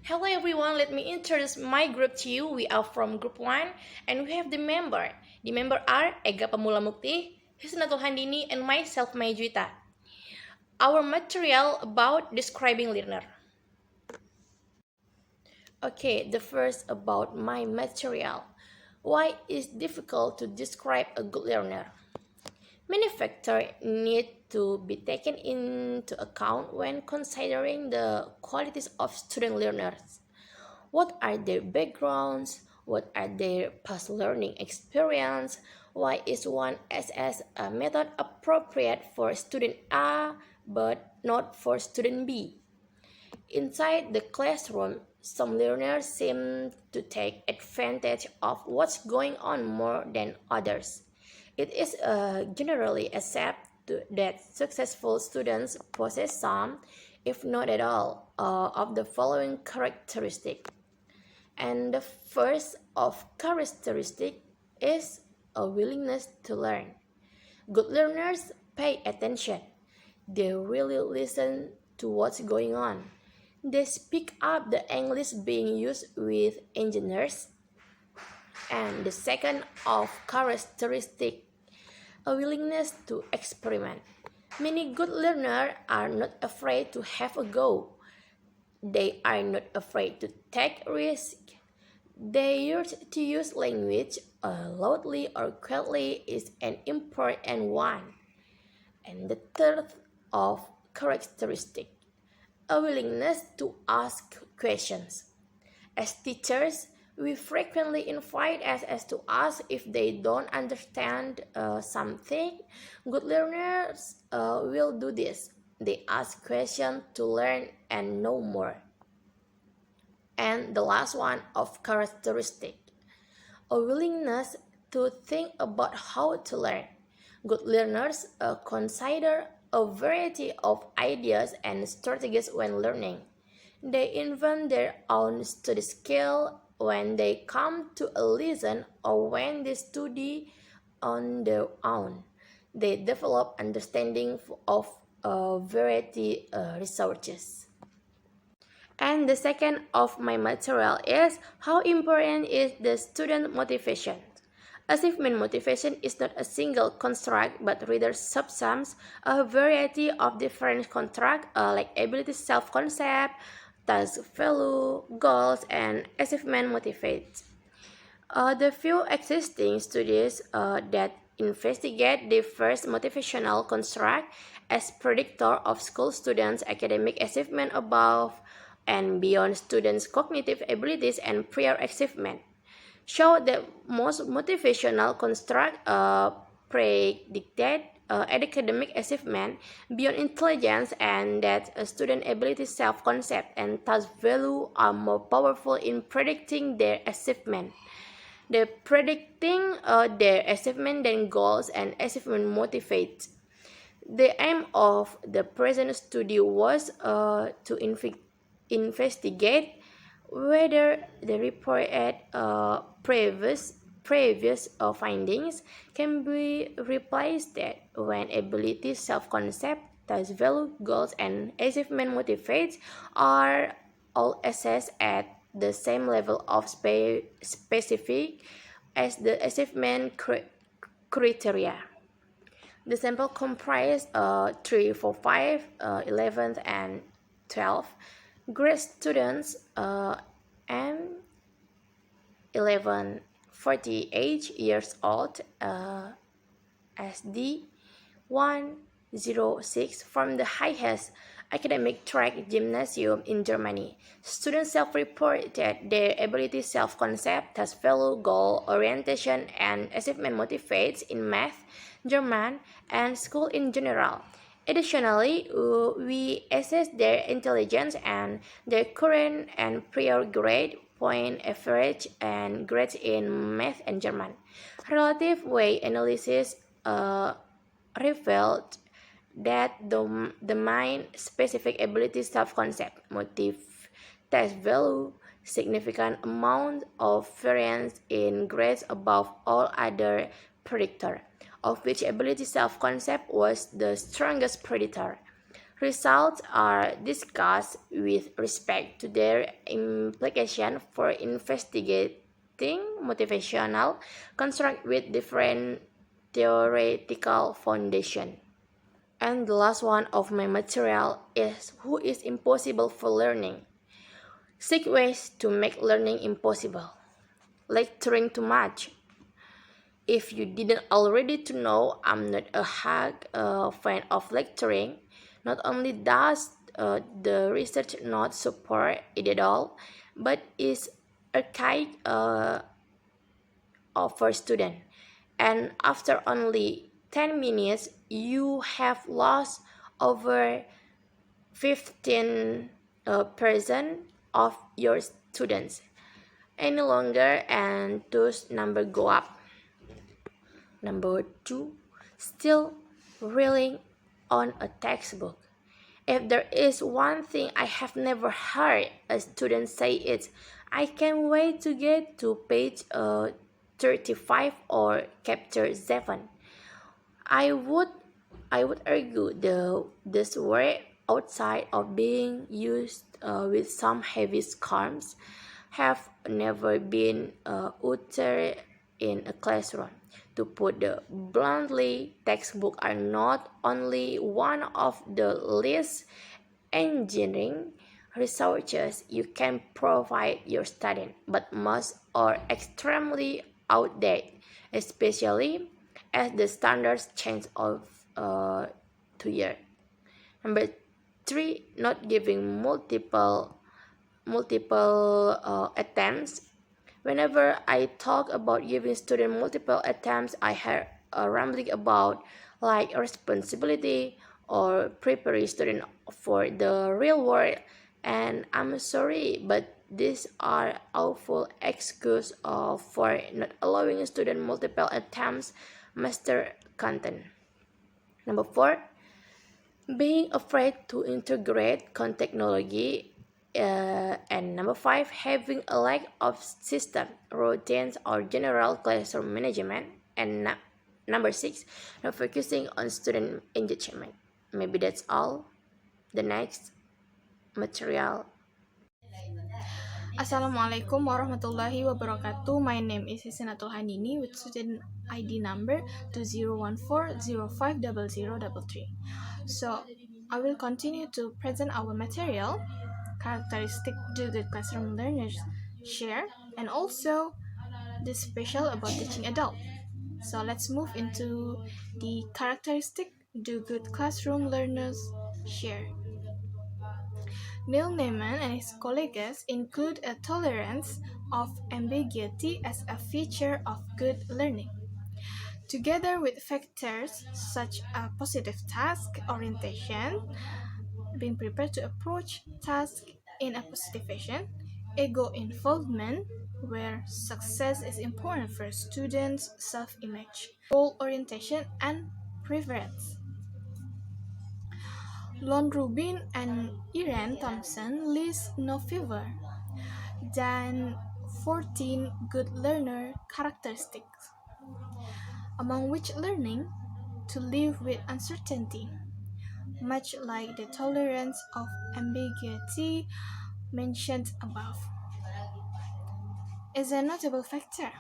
Hello everyone, let me introduce my group to you. We are from group 1 and we have the member. The member are Ega Pamula Mukti, Hisnatul Handini and myself Majuita. Our material about describing learner. Okay, the first about my material. Why is difficult to describe a good learner? Many factors need to be taken into account when considering the qualities of student learners. What are their backgrounds? What are their past learning experience? Why is one SS a method appropriate for student A but not for student B? Inside the classroom, some learners seem to take advantage of what's going on more than others. It is generally accepted that successful students possess some, if not at all, of the following characteristics. And the first of characteristic is a willingness to learn. Good learners pay attention. They really listen to what's going on. They speak up the English being used with engineers. And the second of characteristic, a willingness to experiment. Many good learners are not afraid to have a go. They are not afraid to take risks. They used to use language loudly or quietly is an important one. And the third of characteristic, a willingness to ask questions. As teachers, we frequently invite SS to ask if they don't understand something. Good learners will do this. They ask questions to learn and know more. And the last one of characteristic, a willingness to think about how to learn. Good learners consider a variety of ideas and strategies when learning. They invent their own study skill when they come to a lesson or when they study on their own. They develop understanding of a variety resources. And the second of my material is how important is the student motivation. Achievement motivation is not a single construct but rather subsums a variety of different constructs like ability self-concept, task value, goals, and achievement motivates. The few existing studies that investigate the first motivational construct as predictor of school students' academic achievement above and beyond students' cognitive abilities and prior achievement show that most motivational construct predicted academic achievement beyond intelligence and that student ability self-concept and task value are more powerful in predicting their achievement. The predicting their achievement than goals and achievement motivates. The aim of the present study was to investigate whether the reported previous findings can be replaced when ability, self-concept, task value, goals, and achievement motivates are all assessed at the same level of specific as the achievement criteria. The sample comprised 3, 4, 5, 11, and 12 grade students and 11 48 years old SD 106 from the highest academic track gymnasium in Germany. Students self-reported their ability, self-concept, task value, goal orientation, and achievement motivates in math, German, and school in general. Additionally, we assess their intelligence and their current and prior grade, point average, and grades in math and German. Relative weight analysis revealed that the mind specific ability self-concept, motive, test value, significant amount of variance in grades above all other predictor, of which ability self-concept was the strongest predictor. Results are discussed with respect to their implication for investigating motivational construct with different theoretical foundation. And the last one of my material is who is impossible for learning. Six ways to make learning impossible. Lecturing too much. If you didn't already to know, I'm not a hug fan of lecturing. Not only does the research not support it at all, but is archaic for student. And after only 10 minutes, you have lost over 15% of your students any longer, and those numbers go up. Number two, still relying on a textbook. If there is one thing I have never heard a student say, it's I can't wait to get to page 35 or chapter 7. I would I would argue this word outside of being used with some heavy scarms have never been uttered in a classroom. To put it bluntly, textbooks are not only one of the least engineering resources you can provide your student, but most are extremely outdated, especially as the standards change of to year. Number three, not giving multiple attempts. Whenever I talk about giving students multiple attempts, I hear a rambling about like responsibility or preparing student for the real world. And I'm sorry, but these are awful excuse for not allowing a student multiple attempts master content. Number four, being afraid to integrate technology. And number five, having a lack of system, routines, or general classroom management. And number six, not focusing on student engagement. Maybe that's all. The next material. Assalamualaikum warahmatullahi wabarakatuh. My name is Hisinatul Hanini with student ID number 2014050033. So, I will continue to present our material, characteristic do good classroom learners share, and also the special about teaching adult. So, let's move into the characteristic do good classroom learners share. Neil Neyman and his colleagues include a tolerance of ambiguity as a feature of good learning. Together with factors such as positive task orientation, being prepared to approach tasks in a positive fashion, ego involvement, where success is important for students' self-image, goal orientation, and preference. Lon Rubin and Irene Thompson list no fewer than 14 good learner characteristics, among which learning to live with uncertainty, much like the tolerance of ambiguity mentioned above, is a notable factor.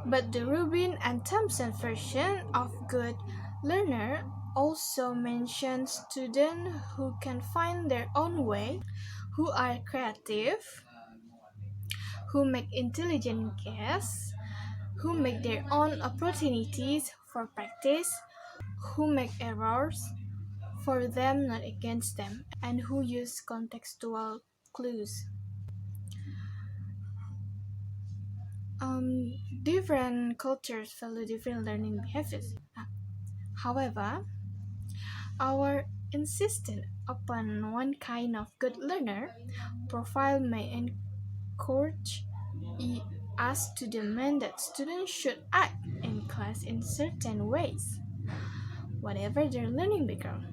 But the Rubin and Thompson version of good learner also mentions students who can find their own way, who are creative, who make intelligent guesses, who make their own opportunities for practice, who make errors for them, not against them, and who use contextual clues. Different cultures follow different learning behaviors. However, our insistence upon one kind of good learner profile may encourage us to demand that students should act in class in certain ways, whatever their learning background.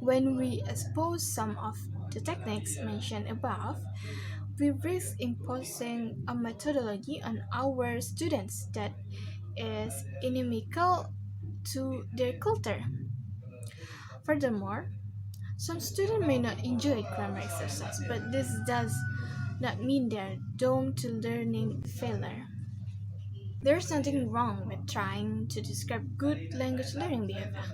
When we expose some of the techniques mentioned above, we risk imposing a methodology on our students that is inimical to their culture. Furthermore, some students may not enjoy grammar exercise, but this does not mean they're doomed to learning failure. There's nothing wrong with trying to describe good language learning behavior.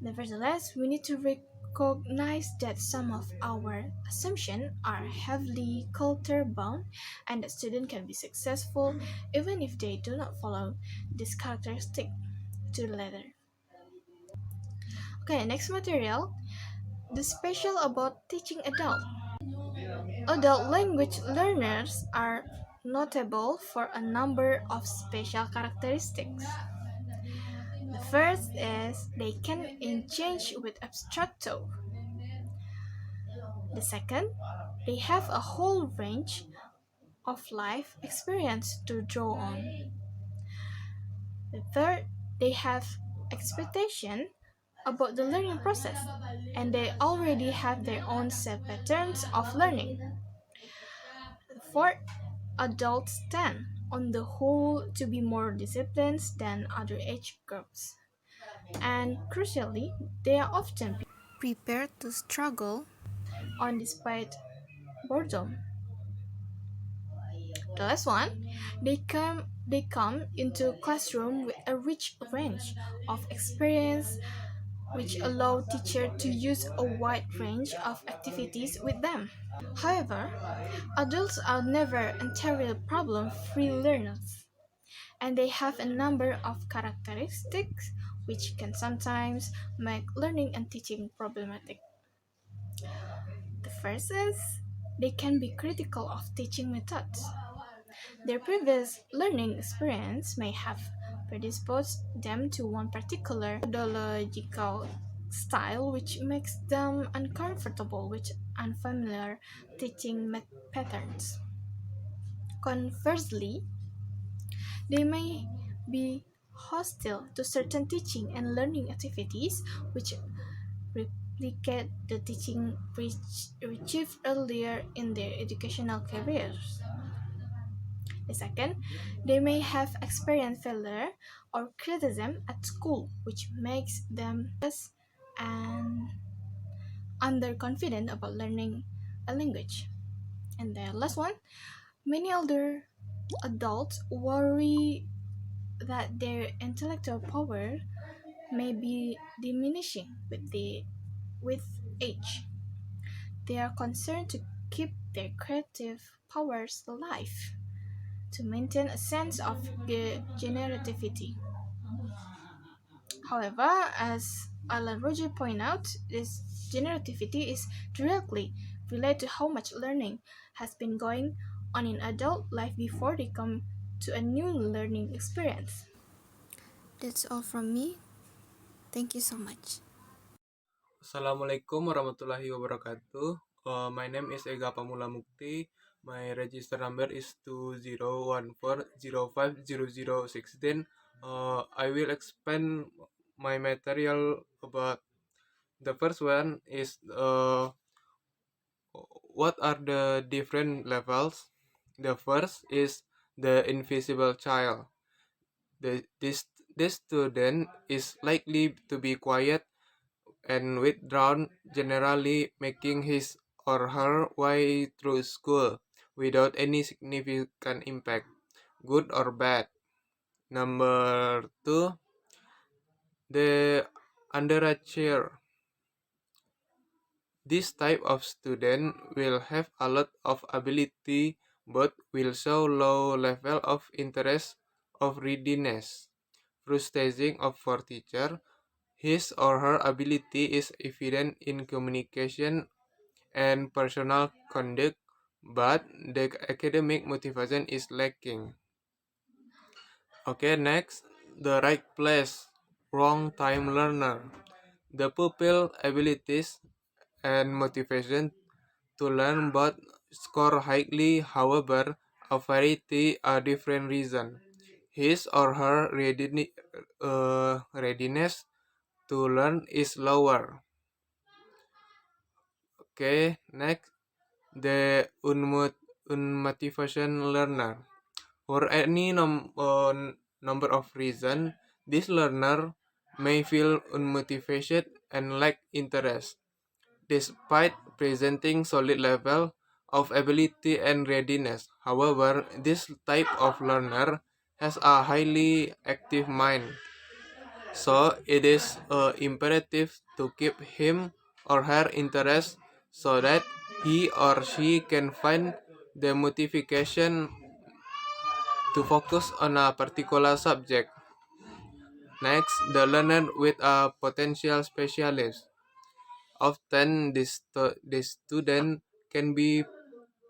Nevertheless, we need to recognize that some of our assumptions are heavily culture bound and that students can be successful even if they do not follow this characteristic to the letter. Okay, next material. The special about teaching adult. Adult language learners are notable for a number of special characteristics. The first is they can engage with abstract thought. The second, they have a whole range of life experience to draw on. The third, they have expectation about the learning process and they already have their own set patterns of learning. The fourth, adults tend, on the whole, to be more disciplined than other age groups. And crucially, they are often prepared to struggle on despite boredom. The last one, they come into classroom with a rich range of experience which allow teacher to use a wide range of activities with them. However, adults are never entirely problem-free learners, and they have a number of characteristics which can sometimes make learning and teaching problematic. The first is they can be critical of teaching methods. Their previous learning experience may have predisposed them to one particular methodological style which makes them uncomfortable with unfamiliar teaching patterns. Conversely, they may be hostile to certain teaching and learning activities which replicate the teaching achieved earlier in their educational careers. The second, they may have experienced failure or criticism at school, which makes them less and underconfident about learning a language. And the last one, many older adults worry that their intellectual power may be diminishing with age. They are concerned to keep their creative powers alive, to maintain a sense of generativity. However, as Alan Roger pointed out, this generativity is directly related to how much learning has been going on in adult life before they come to a new learning experience. That's all from me. Thank you so much. Assalamualaikum warahmatullahi wabarakatuh. My name is Ega Pamula Mukti. My register number is 2014050016. I will explain my material about the first one is what are the different levels. The first is the invisible child. This student is likely to be quiet and withdrawn, generally making his or her way through school without any significant impact, good or bad. Number two, the underachiever. This type of student will have a lot of ability but will show low level of interest of readiness. Frustrating of for teacher, his or her ability is evident in communication and personal conduct, but the academic motivation is lacking. Okay, next, the right place, wrong time learner. The pupil abilities and motivation to learn both score highly, however, a variety a different reason. His or her readiness to learn is lower. Okay, next, the unmotivation learner. For any number of reasons, this learner may feel unmotivated and lack interest, despite presenting solid level of ability and readiness. However, this type of learner has a highly active mind, so it is imperative to keep him or her interest so that he or she can find the motivation to focus on a particular subject. Next, the learner with a potential specialist. Often, this student can be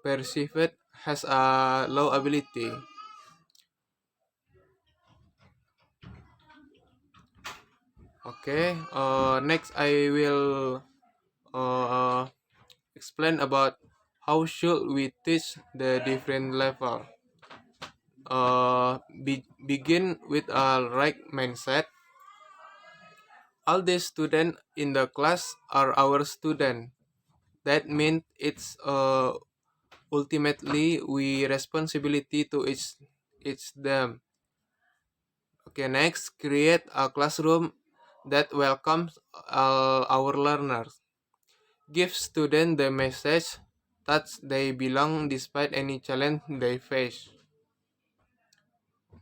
perceived as a low ability. Okay. Next, I will uh, explain about how should we teach the different level. Begin with a right mindset. All the students in the class are our student. That means it's ultimately we responsibility to each them. Okay, next, create a classroom that welcomes all our learners. Give students the message that they belong despite any challenge they face.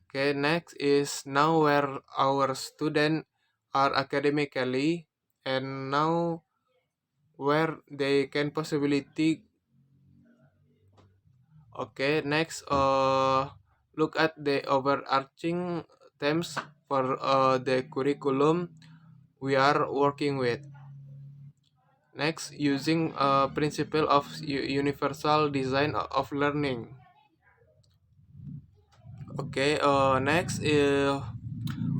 Okay, next is now where our students are academically and now where they can possibility. Okay, next, look at the overarching themes for the curriculum we are working with. Next, using a principle of universal design of learning. Okay, next,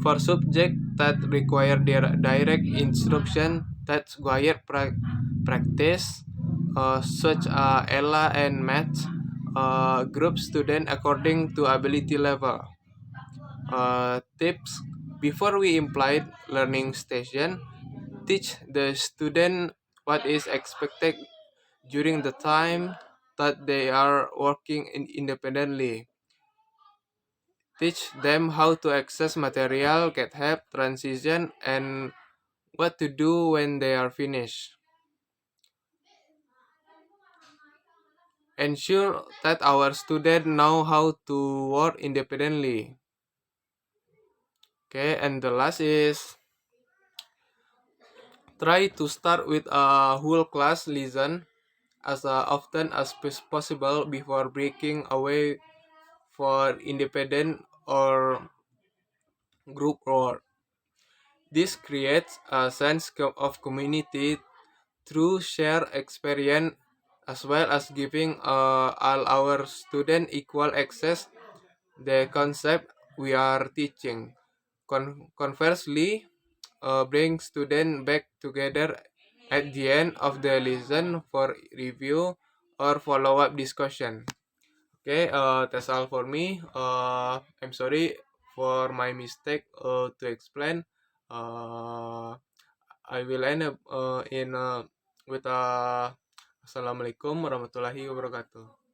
for subject that require direct instruction that require practice, such as ELA and math, group student according to ability level. Tips: before we imply learning station, teach the student what is expected during the time that they are working independently. Teach them how to access material, get help, transition, and what to do when they are finished. Ensure that our students know how to work independently. Okay, and the last is try to start with a whole class listen as often as possible before breaking away for independent or group work. This creates a sense of community through shared experience as well as giving all our students equal access the concept we are teaching. Conversely, bring students back together at the end of the lesson for review or follow-up discussion. Okay, that's all for me. I'm sorry for my mistake to explain. Uh, I will end up in with Assalamualaikum warahmatullahi wabarakatuh.